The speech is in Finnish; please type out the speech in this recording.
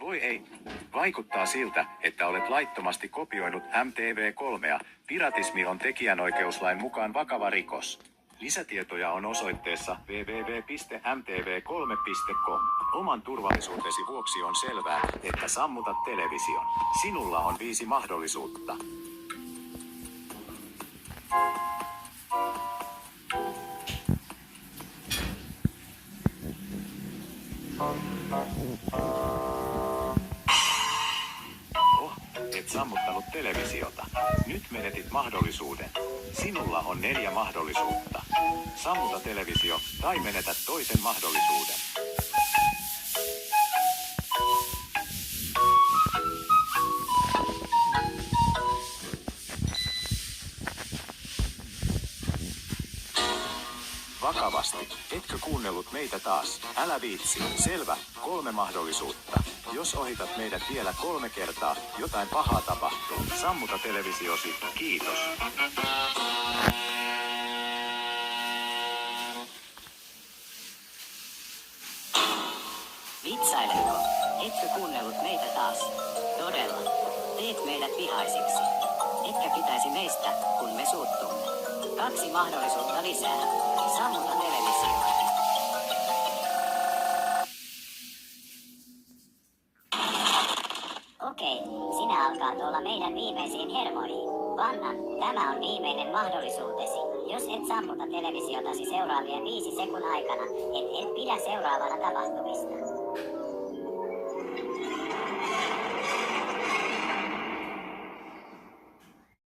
Voi ei. Vaikuttaa siltä, että olet laittomasti kopioinut MTV3. Piratismi on tekijänoikeuslain mukaan vakava rikos. Lisätietoja on osoitteessa www.mtv3.com. Oman turvallisuutesi vuoksi on selvää, että sammutat television. Sinulla on 5 mahdollisuutta. Et sammuttanut televisiota. Nyt menetit mahdollisuuden. Sinulla on 4 mahdollisuutta. Sammuta televisio tai menetät toisen mahdollisuuden. Vakavasti, etkö kuunnellut meitä taas? Älä viitsi, selvä, 3 mahdollisuutta. Jos ohitat meidät vielä 3 kertaa, jotain pahaa tapahtuu. Sammuta televisiosi, kiitos. Vitsailenko? Etkö kuunnellut meitä taas? Todella. Teet meidät vihaisiksi. Etkä pitäisi meistä, kun me suuttumme. 2 mahdollisuutta lisää. Sammuta televisio. Okei, sinä alkaat olla meidän viimeisiin hermoihin. Vanna, tämä on viimeinen mahdollisuutesi. Jos et sammuta televisiotasi seuraavien 5 sekunnin aikana, et pidä seuraavana tapahtumista.